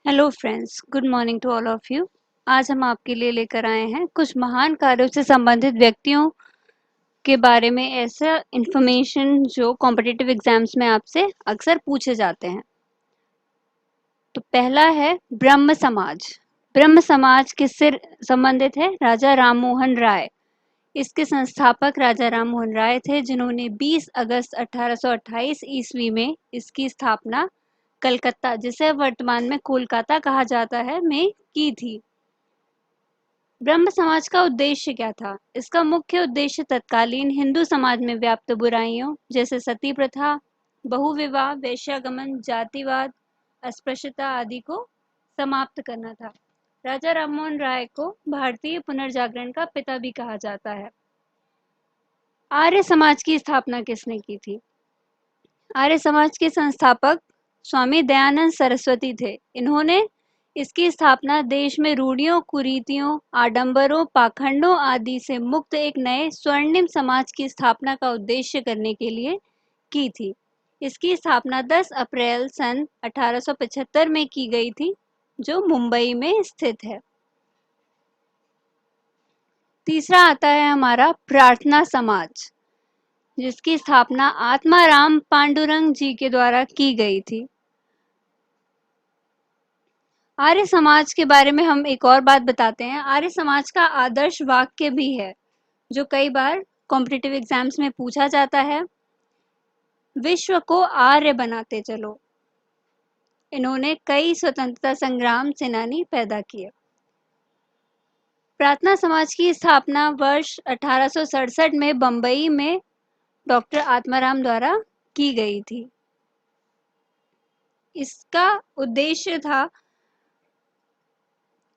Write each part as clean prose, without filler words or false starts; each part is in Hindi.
Hello friends, good morning to all of you. आज हम आपके लिए लेकर आए हैं कुछ महान कार्यों से संबंधित व्यक्तियों के बारे में ऐसा इंफॉर्मेशन जो कॉम्पिटिटिव एग्जाम्स में आपसे अक्सर पूछे जाते हैं। तो पहला है ब्रह्म समाज। ब्रह्म समाज किससे संबंधित है? राजा राममोहन राय। इसके संस्थापक राजा राममोहन राय थे, जिन्होंने 20 अगस्त 1828 ईस्वी में इसकी स्थापना कलकत्ता, जिसे वर्तमान में कोलकाता कहा जाता है, में की थी। ब्रह्म समाज का उद्देश्य क्या था? इसका मुख्य उद्देश्य तत्कालीन हिंदू समाज में व्याप्त बुराइयों जैसे सती प्रथा, बहुविवाह, वेश्यागमन, जातिवाद, अस्पृश्यता आदि को समाप्त करना था। राजा राममोहन राय को भारतीय पुनर्जागरण का पिता भी कहा जाता है। आर्य समाज की स्थापना किसने की थी? आर्य समाज के संस्थापक स्वामी दयानंद सरस्वती थे। इन्होंने इसकी स्थापना देश में रूढ़ियों, कुरीतियों, आडंबरों, पाखंडों आदि से मुक्त एक नए स्वर्णिम समाज की स्थापना का उद्देश्य करने के लिए की थी। इसकी स्थापना 10 अप्रैल सन 1875 में की गई थी, जो मुंबई में स्थित है। तीसरा आता है हमारा प्रार्थना समाज, जिसकी स्थापना आत्माराम पांडुरंग जी के द्वारा की गई थी। आर्य समाज के बारे में हम एक और बात बताते हैं। आर्य समाज का आदर्श वाक्य भी है, जो कई बार कॉम्पिटिटिव एग्जाम्स में पूछा जाता है। विश्व को आर्य बनाते चलो। इन्होंने कई स्वतंत्रता संग्राम सेनानी पैदा किए। प्रार्थना समाज की स्थापना वर्ष 1867 में बंबई में डॉक्टर आत्माराम द्वारा की गई थी। इसका उद्देश्य था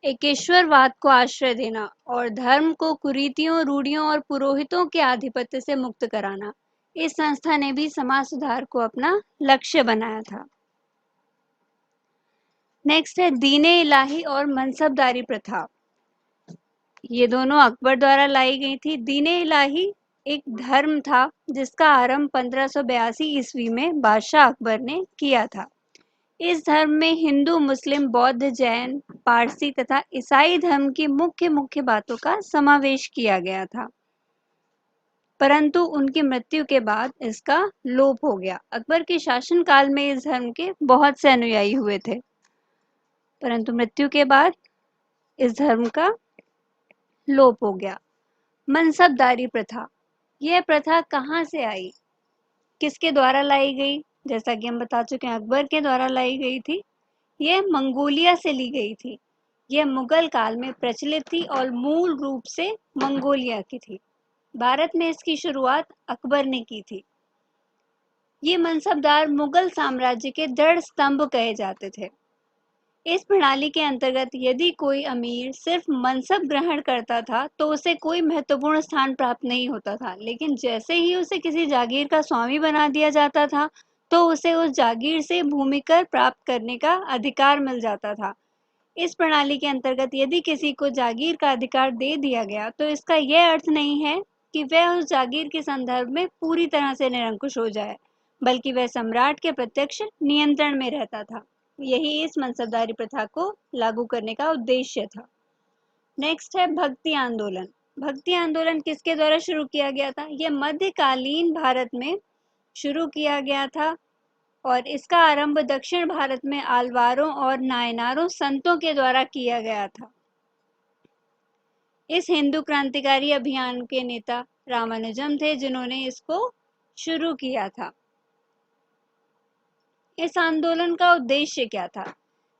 एकेश्वरवाद को आश्रय देना और धर्म को कुरीतियों, रूढ़ियों और पुरोहितों के आधिपत्य से मुक्त कराना। इस संस्था ने भी समाज सुधार को अपना लक्ष्य बनाया था। नेक्स्ट है दीने इलाही और मनसबदारी प्रथा। ये दोनों अकबर द्वारा लाई गई थी। दीने इलाही एक धर्म था जिसका आरंभ 1582 ईस्वी में बादशाह अकबर ने किया था। इस धर्म में हिंदू, मुस्लिम, बौद्ध, जैन, पारसी तथा ईसाई धर्म की मुख्य मुख्य बातों का समावेश किया गया था, परंतु उनकी मृत्यु के बाद इसका लोप हो गया। अकबर के शासनकाल में इस धर्म के बहुत से अनुयायी हुए थे, परंतु मृत्यु के बाद इस धर्म का लोप हो गया। मनसबदारी प्रथा, यह प्रथा कहाँ से आई, किसके द्वारा लाई गई? जैसा कि हम बता चुके हैं, अकबर के द्वारा लाई गई थी। यह मंगोलिया से ली गई थी। यह मुगल काल में प्रचलित थी और मूल रूप से मंगोलिया की थी। भारत में इसकी शुरुआत अकबर ने की थी। ये मनसबदार मुगल साम्राज्य के दृढ़ स्तंभ कहे जाते थे। इस प्रणाली के अंतर्गत यदि कोई अमीर सिर्फ मनसब ग्रहण करता था तो उसे कोई महत्वपूर्ण स्थान प्राप्त नहीं होता था, लेकिन जैसे ही उसे किसी जागीर का स्वामी बना दिया जाता था तो उसे उस जागीर से भूमि कर प्राप्त करने का अधिकार मिल जाता था। इस प्रणाली के अंतर्गत यदि किसी को जागीर का अधिकार दे दिया गया तो इसका यह अर्थ नहीं है कि वह उस जागीर के संदर्भ में पूरी तरह से निरंकुश हो जाए, बल्कि वह सम्राट के प्रत्यक्ष नियंत्रण में रहता था। यही इस मनसबदारी प्रथा को लागू करने का उद्देश्य था। नेक्स्ट है भक्ति आंदोलन। भक्ति आंदोलन किसके द्वारा शुरू किया गया था? यह मध्यकालीन भारत में शुरू किया गया था और इसका आरंभ दक्षिण भारत में आलवारों और नायनारों संतों के द्वारा किया गया था। इस हिंदू क्रांतिकारी अभियान के नेता रामानुजम थे, जिन्होंने इसको शुरू किया था। इस आंदोलन का उद्देश्य क्या था?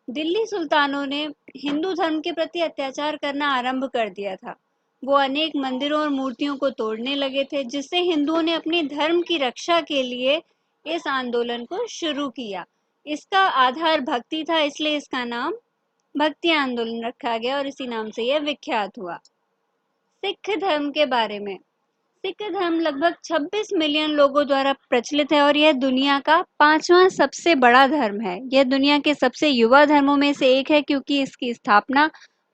दिल्ली सुल्तानों ने हिंदू धर्म के प्रति अत्याचार करना आरंभ कर दिया था। वो अनेक मंदिरों और मूर्तियों को तोड़ने लगे थे, जिससे हिंदुओं ने अपने धर्म की रक्षा के लिए इस आंदोलन को शुरू किया। इसका आधार भक्ति था, इसलिए इसका नाम भक्ति आंदोलन रखा गया और इसी नाम से यह विख्यात हुआ। सिख धर्म के बारे में। सिख धर्म लगभग 26 मिलियन लोगों द्वारा प्रचलित है और यह दुनिया का 5वां सबसे बड़ा धर्म है। यह दुनिया के सबसे युवा धर्मों में से एक है, क्योंकि इसकी स्थापना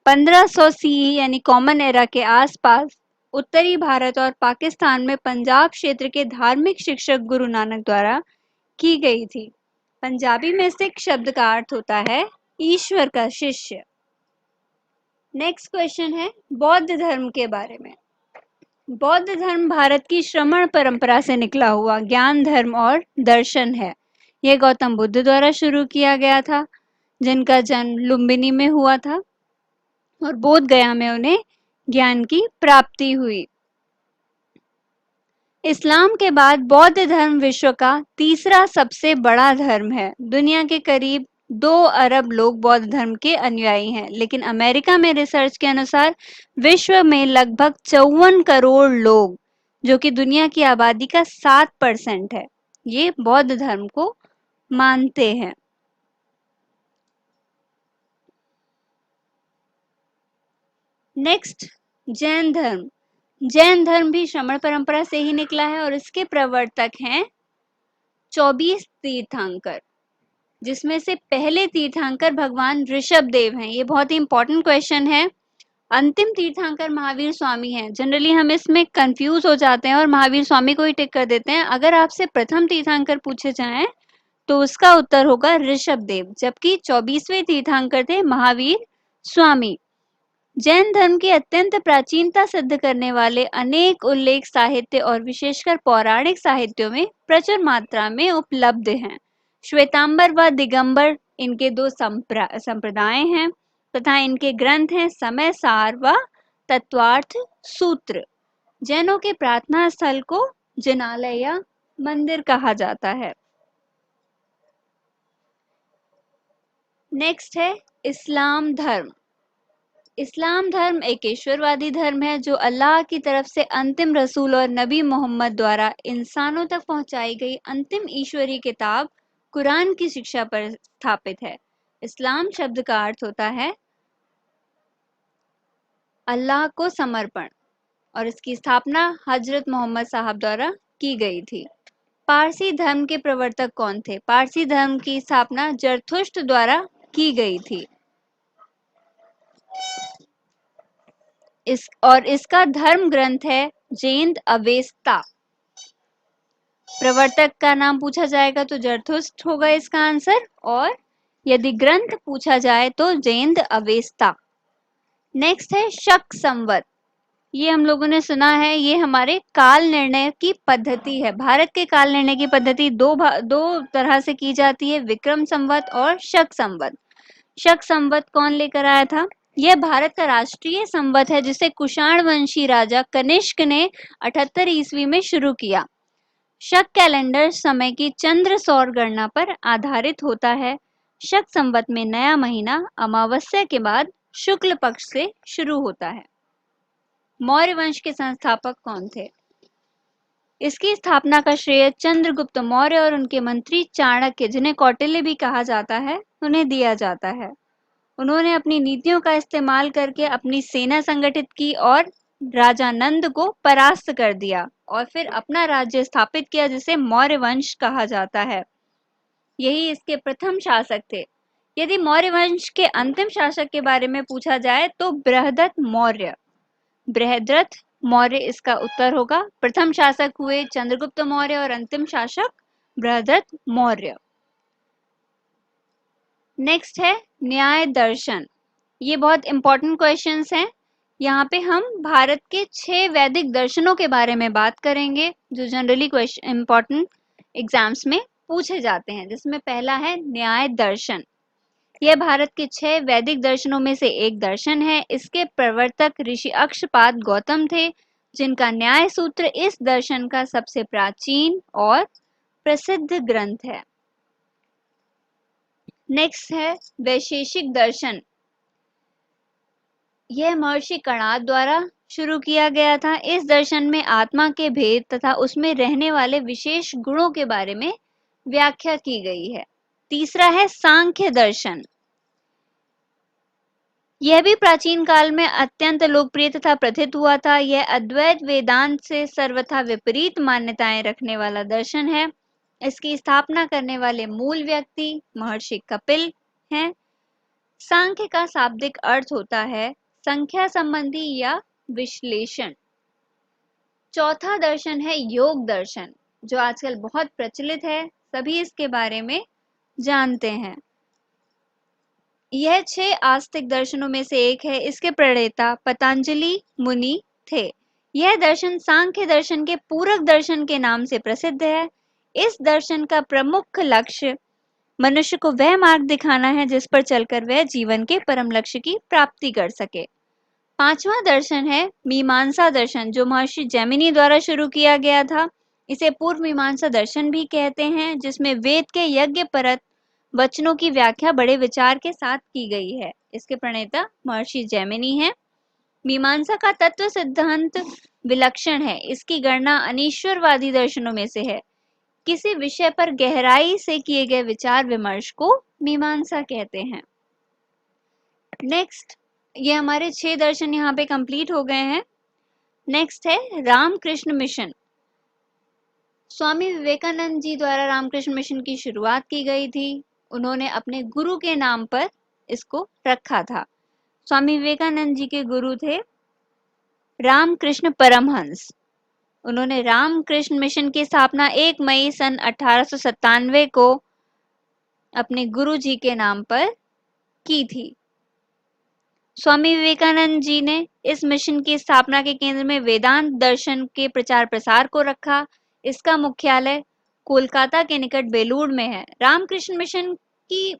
1500 सीई यानी कॉमन एरा के आसपास उत्तरी भारत और पाकिस्तान में पंजाब क्षेत्र के धार्मिक शिक्षक गुरु नानक द्वारा की गई थी। पंजाबी में सिख शब्द का अर्थ होता है ईश्वर का शिष्य। नेक्स्ट क्वेश्चन है बौद्ध धर्म के बारे में। बौद्ध धर्म भारत की श्रमण परंपरा से निकला हुआ ज्ञान धर्म और दर्शन है। यह गौतम बुद्ध द्वारा शुरू किया गया था, जिनका जन्म लुम्बिनी में हुआ था और बोध गया में उन्हें ज्ञान की प्राप्ति हुई। इस्लाम के बाद बौद्ध धर्म विश्व का तीसरा सबसे बड़ा धर्म है। दुनिया के करीब 2 अरब लोग बौद्ध धर्म के अनुयायी हैं, लेकिन अमेरिका में रिसर्च के अनुसार विश्व में लगभग 54 करोड़ लोग, जो कि दुनिया की आबादी का 7% है, ये बौद्ध धर्म को मानते हैं। नेक्स्ट, जैन धर्म। जैन धर्म भी श्रमण परंपरा से ही निकला है और इसके प्रवर्तक हैं 24 तीर्थंकर, जिसमें से पहले तीर्थंकर भगवान ऋषभ देव हैं। ये बहुत ही इंपॉर्टेंट क्वेश्चन है। अंतिम तीर्थंकर महावीर स्वामी हैं। जनरली हम इसमें कंफ्यूज हो जाते हैं और महावीर स्वामी को ही टिक कर देते हैं। अगर आपसे प्रथम तीर्थंकर पूछे जाएं तो उसका उत्तर होगा ऋषभ देव, जबकि 24वें तीर्थंकर थे महावीर स्वामी। जैन धर्म की अत्यंत प्राचीनता सिद्ध करने वाले अनेक उल्लेख साहित्य और विशेषकर पौराणिक साहित्यों में प्रचुर मात्रा में उपलब्ध हैं। श्वेतांबर व दिगंबर इनके 2 संप्रदाय हैं तथा इनके ग्रंथ हैं समय सार व तत्वार्थ सूत्र। जैनों के प्रार्थना स्थल को जिनालय या मंदिर कहा जाता है। नेक्स्ट है इस्लाम धर्म। इस्लाम धर्म एक ईश्वरवादी धर्म है जो अल्लाह की तरफ से अंतिम रसूल और नबी मोहम्मद द्वारा इंसानों तक पहुंचाई गई अंतिम ईश्वरीय किताब कुरान की शिक्षा पर स्थापित है। इस्लाम शब्द का अर्थ होता है अल्लाह को समर्पण और इसकी स्थापना हजरत मोहम्मद साहब द्वारा की गई थी। पारसी धर्म के प्रवर्तक कौन थे? पारसी धर्म की स्थापना जरथुष्ट द्वारा की गई थी। इसका धर्म ग्रंथ है जैन अवेस्ता। प्रवर्तक का नाम पूछा जाएगा तो जरथुष्ट होगा इसका आंसर, और यदि ग्रंथ पूछा जाए तो जैन अवेस्ता। नेक्स्ट है शक संवत। ये हम लोगों ने सुना है, ये हमारे काल निर्णय की पद्धति है। भारत के काल निर्णय की पद्धति दो तरह से की जाती है, विक्रम संवत और शक संवत। शक संवत कौन लेकर आया था? यह भारत का राष्ट्रीय संवत है जिसे कुषाण वंशी राजा कनिष्क ने 78 ईस्वी में शुरू किया। शक कैलेंडर समय की चंद्र सौर गणना पर आधारित होता है। शक संवत में नया महीना अमावस्या के बाद शुक्ल पक्ष से शुरू होता है। मौर्य वंश के संस्थापक कौन थे? इसकी स्थापना का श्रेय चंद्रगुप्त मौर्य और उनके मंत्री चाणक्य, जिन्हें कौटिल्य भी कहा जाता है, उन्हें दिया जाता है। उन्होंने अपनी नीतियों का इस्तेमाल करके अपनी सेना संगठित की और राजा नंद को परास्त कर दिया और फिर अपना राज्य स्थापित किया, जिसे मौर्य वंश कहा जाता है। यही इसके प्रथम शासक थे। यदि मौर्य वंश के अंतिम शासक के बारे में पूछा जाए तो बृहदत्त मौर्य। बृहद्रथ मौर्य इसका उत्तर होगा। प्रथम शासक हुए चंद्रगुप्त मौर्य और अंतिम शासक बृहद्रथ मौर्य। नेक्स्ट है न्याय दर्शन। ये बहुत इंपॉर्टेंट क्वेश्चंस हैं। यहाँ पे हम भारत के 6 वैदिक दर्शनों के बारे में बात करेंगे जो जनरली क्वेश्चन इंपॉर्टेंट एग्जाम्स में पूछे जाते हैं, जिसमें पहला है न्याय दर्शन। यह भारत के 6 वैदिक दर्शनों में से एक दर्शन है। इसके प्रवर्तक ऋषि अक्षपाद गौतम थे, जिनका न्याय सूत्र इस दर्शन का सबसे प्राचीन और प्रसिद्ध ग्रंथ है। नेक्स्ट है वैशेषिक दर्शन। यह महर्षि कणाद द्वारा शुरू किया गया था। इस दर्शन में आत्मा के भेद तथा उसमें रहने वाले विशेष गुणों के बारे में व्याख्या की गई है। तीसरा है सांख्य दर्शन। यह भी प्राचीन काल में अत्यंत लोकप्रिय तथा प्रथित हुआ था। यह अद्वैत वेदांत से सर्वथा विपरीत मान्यताएं रखने वाला दर्शन है। इसकी स्थापना करने वाले मूल व्यक्ति महर्षि कपिल हैं। सांख्य का शाब्दिक अर्थ होता है संख्या संबंधी या विश्लेषण। चौथा दर्शन है योग दर्शन, जो आजकल बहुत प्रचलित है, सभी इसके बारे में जानते हैं। यह 6 आस्तिक दर्शनों में से एक है। इसके प्रणेता पतंजलि मुनि थे। यह दर्शन सांख्य दर्शन के पूरक दर्शन के नाम से प्रसिद्ध है। इस दर्शन का प्रमुख लक्ष्य मनुष्य को वह मार्ग दिखाना है जिस पर चलकर वह जीवन के परम लक्ष्य की प्राप्ति कर सके। पांचवा दर्शन है मीमांसा दर्शन, जो महर्षि जैमिनी द्वारा शुरू किया गया था। इसे पूर्व मीमांसा दर्शन भी कहते हैं, जिसमें वेद के यज्ञ परत वचनों की व्याख्या बड़े विचार के साथ की गई है। इसके प्रणेता महर्षि जैमिनी हैं। मीमांसा का तत्व सिद्धांत विलक्षण है। इसकी गणना अनीश्वरवादी दर्शनों में से है। किसी विषय पर गहराई से किए गए विचार विमर्श को मीमांसा कहते हैं। नेक्स्ट, ये हमारे 6 दर्शन यहाँ पे कंप्लीट हो गए हैं। नेक्स्ट है रामकृष्ण मिशन। स्वामी विवेकानंद जी द्वारा रामकृष्ण मिशन की शुरुआत की गई थी। उन्होंने अपने गुरु के नाम पर इसको रखा था। स्वामी विवेकानंद जी के गुरु थे रामकृष्ण परमहंस। उन्होंने रामकृष्ण मिशन की स्थापना 1 मई सन 1897 को अपने गुरु जी के नाम पर की थी। स्वामी विवेकानंद जी ने इस मिशन की स्थापना के केंद्र में वेदांत दर्शन के प्रचार प्रसार को रखा। इसका मुख्यालय कोलकाता के निकट बेलूर में है। रामकृष्ण मिशन की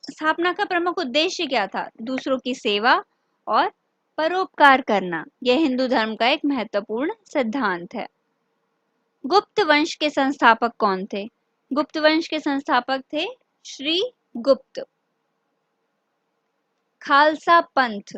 स्थापना का प्रमुख उद्देश्य क्या था? दूसरों की सेवा और परोपकार करना। यह हिंदू धर्म का एक महत्वपूर्ण सिद्धांत है। गुप्त वंश के संस्थापक कौन थे? गुप्त वंश के संस्थापक थे श्री गुप्त। खालसा पंथ।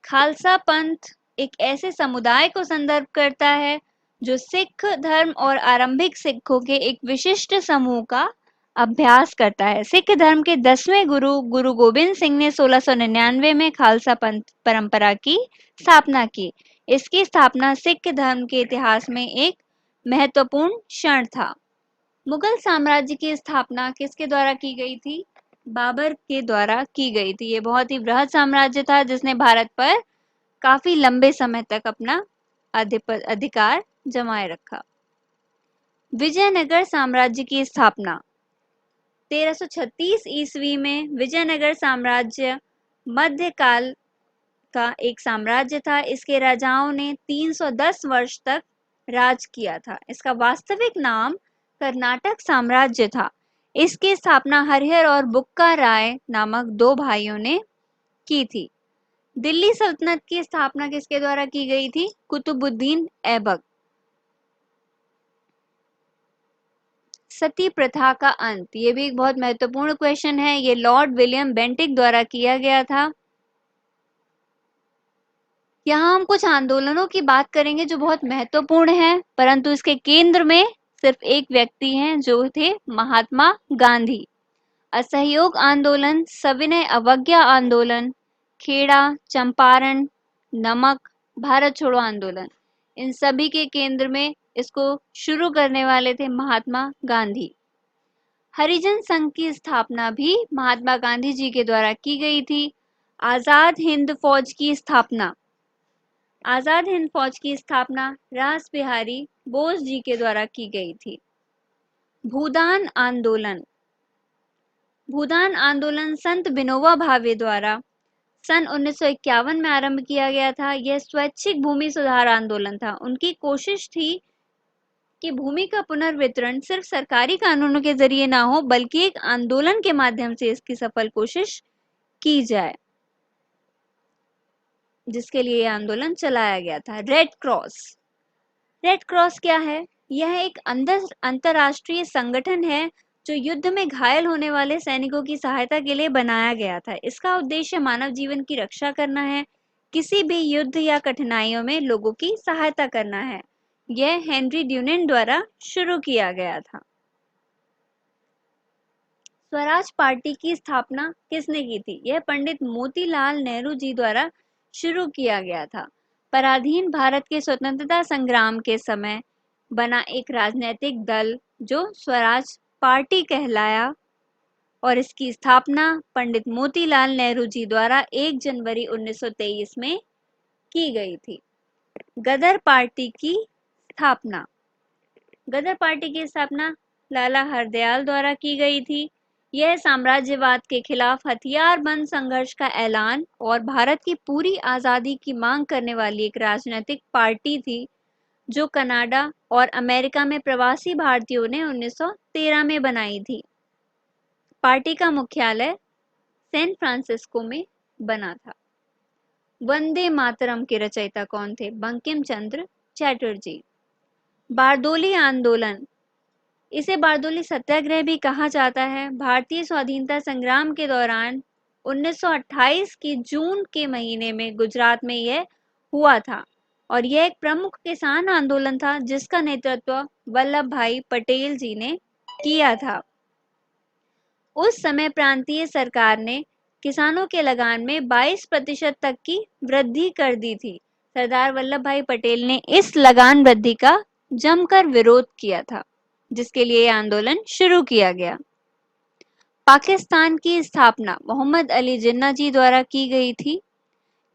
खालसा पंथ एक ऐसे समुदाय को संदर्भ करता है जो सिख धर्म और आरंभिक सिखों के एक विशिष्ट समूह का अभ्यास करता है। सिख धर्म के 10वें गुरु गुरु गोबिंद सिंह ने 1699 में खालसा पंथ परंपरा की स्थापना की। इसकी स्थापना सिख धर्म के इतिहास में एक महत्वपूर्ण क्षण था। मुगल साम्राज्य की स्थापना किसके द्वारा की गई थी? बाबर के द्वारा की गई थी। ये बहुत ही बृहद साम्राज्य था जिसने भारत पर काफी लंबे समय तक अपना अधिकार जमाए रखा। विजयनगर साम्राज्य की स्थापना 1336 ईस्वी में। विजयनगर साम्राज्य मध्यकाल का एक साम्राज्य था। इसके राजाओं ने 310 वर्ष तक राज किया था। इसका वास्तविक नाम कर्नाटक साम्राज्य था। इसकी स्थापना हरिहर और बुक्का राय नामक 2 भाइयों ने की थी। दिल्ली सल्तनत की स्थापना किसके द्वारा की गई थी? कुतुबुद्दीन ऐबक। सती प्रथा का अंत, ये भी एक बहुत महत्वपूर्ण क्वेश्चन है। ये लॉर्ड विलियम बेंटिक द्वारा किया गया था। यहाँ हम कुछ आंदोलनों की बात करेंगे जो बहुत महत्वपूर्ण है, परंतु इसके केंद्र में सिर्फ एक व्यक्ति हैं जो थे महात्मा गांधी। असहयोग आंदोलन, सविनय अवज्ञा आंदोलन, खेड़ा, चंपारण, नमक, भारत छोड़ो आंदोलन, इन सभी के केंद्र में इसको शुरू करने वाले थे महात्मा गांधी। हरिजन संघ की स्थापना भी महात्मा गांधी जी के द्वारा की गई थी। आजाद हिंद फौज की स्थापना, आजाद हिंद फौज की स्थापना रास बिहारी बोस जी के द्वारा की गई थी। भूदान आंदोलन, भूदान आंदोलन संत विनोबा भावे द्वारा सन 1951 में आरंभ किया गया था। यह स्वैच्छिक भूमि सुधार आंदोलन था। उनकी कोशिश थी कि भूमि का पुनर्वितरण सिर्फ सरकारी कानूनों के जरिए ना हो, बल्कि एक आंदोलन के माध्यम से इसकी सफल कोशिश की जाए, जिसके लिए यह आंदोलन चलाया गया था। रेड क्रॉस, रेड क्रॉस क्या है? यह एक अंतरराष्ट्रीय संगठन है जो युद्ध में घायल होने वाले सैनिकों की सहायता के लिए बनाया गया था। इसका उद्देश्य मानव जीवन की रक्षा करना है, किसी भी युद्ध या कठिनाइयों में लोगों की सहायता करना है। यह हेनरी ड्यूनेंट द्वारा शुरू किया गया था। स्वराज पार्टी की स्थापना किसने की थी? यह पंडित मोतीलाल नेहरू जी द्वारा शुरू किया गया था। पराधीन भारत के स्वतंत्रता संग्राम के समय बना एक राजनीतिक दल जो स्वराज पार्टी कहलाया और इसकी स्थापना पंडित मोतीलाल नेहरू जी द्वारा 1 जनवरी 1923 में की गई थी। गदर पार्टी की स्थापना, गदर पार्टी की स्थापना लाला हरदयाल द्वारा की गई थी। यह साम्राज्यवाद के खिलाफ हथियारबंद संघर्ष का ऐलान और भारत की पूरी आज़ादी की मांग करने वाली एक राजनीतिक पार्टी थी जो कनाडा और अमेरिका में प्रवासी भारतीयों ने 1913 में बनाई थी। पार्टी का मुख्यालय सैन फ्रांसिस्को में बना था। वंदे मातरम के रचयिता कौन थे? बंकिम चंद्र चटर्जी। बारदोली आंदोलन, इसे बारदोली सत्याग्रह भी कहा जाता है, भारतीय स्वाधीनता संग्राम के दौरान 1928 की जून के महीने में गुजरात में यह हुआ था और यह एक प्रमुख किसान आंदोलन था जिसका नेतृत्व वल्लभ भाई पटेल जी ने किया था। उस समय प्रांतीय सरकार ने किसानों के लगान में 22% तक की वृद्धि कर दी थी। सरदार वल्लभ भाई पटेल ने इस लगान वृद्धि का जमकर विरोध किया था, जिसके लिए आंदोलन शुरू किया गया। पाकिस्तान की स्थापना मोहम्मद अली जिन्ना जी द्वारा की गई थी।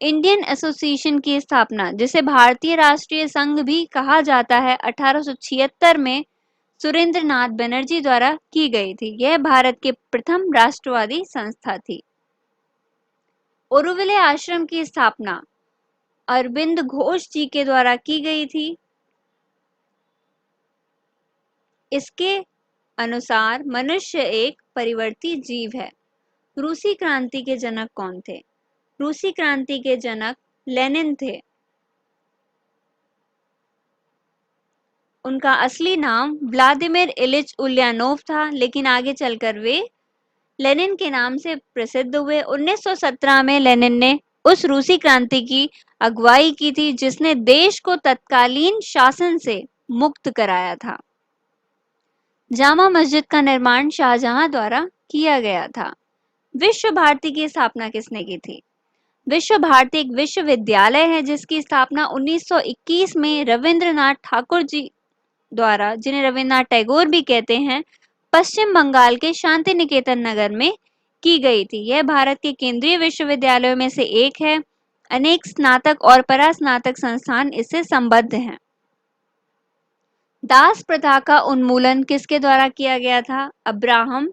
इंडियन एसोसिएशन की स्थापना, जिसे भारतीय राष्ट्रीय संघ भी कहा जाता है, 1876 में सुरेंद्र नाथ बनर्जी द्वारा की गई थी। यह भारत के प्रथम राष्ट्रवादी संस्था थी। ओरोविले आश्रम की स्थापना अरविंद घोष जी के द्वारा की गई थी। इसके अनुसार मनुष्य एक परिवर्ती जीव है। रूसी क्रांति के जनक कौन थे? रूसी क्रांति के जनक लेनिन थे। उनका असली नाम व्लादिमीर इलिच उल्यानोव था, लेकिन आगे चलकर वे लेनिन के नाम से प्रसिद्ध हुए। 1917 में लेनिन ने उस रूसी क्रांति की अगुवाई की थी जिसने देश को तत्कालीन शासन से मुक्त कराया था। जामा मस्जिद का निर्माण शाहजहां द्वारा किया गया था। विश्व भारती की स्थापना किसने की थी? विश्व भारती एक विश्वविद्यालय है जिसकी स्थापना 1921 में रविंद्रनाथ ठाकुर जी द्वारा, जिन्हें रविन्द्रनाथ टैगोर भी कहते हैं, पश्चिम बंगाल के शांति निकेतन नगर में की गई थी। यह भारत के केंद्रीय विश्वविद्यालयों में से एक है। अनेक स्नातक और परास्नातक संस्थान इससे संबद्ध हैं। दास प्रथा का उन्मूलन किसके द्वारा किया गया था? अब्राहम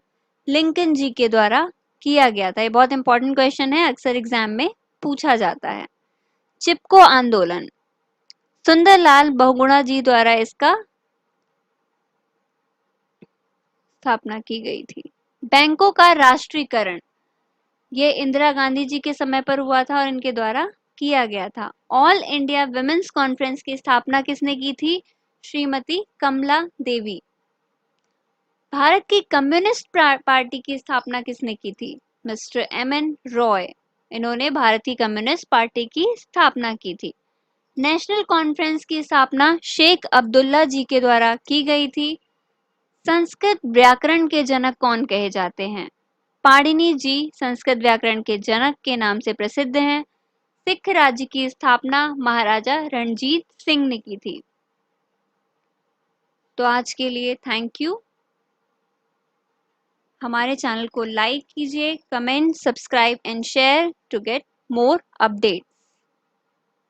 लिंकन जी के द्वारा किया गया था। ये बहुत इंपॉर्टेंट क्वेश्चन है, अक्सर एग्जाम में पूछा जाता है। चिपको आंदोलन, सुंदरलाल बहुगुणा जी द्वारा इसका स्थापना की गई थी। बैंकों का राष्ट्रीयकरण, ये इंदिरा गांधी जी के समय पर हुआ था और इनके द्वारा किया गया था। ऑल इंडिया विमेंस कॉन्फ्रेंस की स्थापना किसने की थी? श्रीमती कमला देवी। भारत की कम्युनिस्ट पार्टी की स्थापना किसने की थी? Mister M N. रॉय। इन्होंने भारतीय कम्युनिस्ट पार्टी की स्थापना की थी। नेशनल कॉन्फ्रेंस की स्थापना शेख अब्दुल्ला जी के द्वारा की गई थी। संस्कृत व्याकरण के जनक कौन कहे जाते हैं? पाणिनि जी संस्कृत व्याकरण के जनक के नाम से प्रसिद्ध हैं। सिख राज्य की स्थापना महाराजा रणजीत सिंह ने की थी। तो आज के लिए थैंक यू। हमारे चैनल को लाइक कीजिए, comment, subscribe and share to get more update.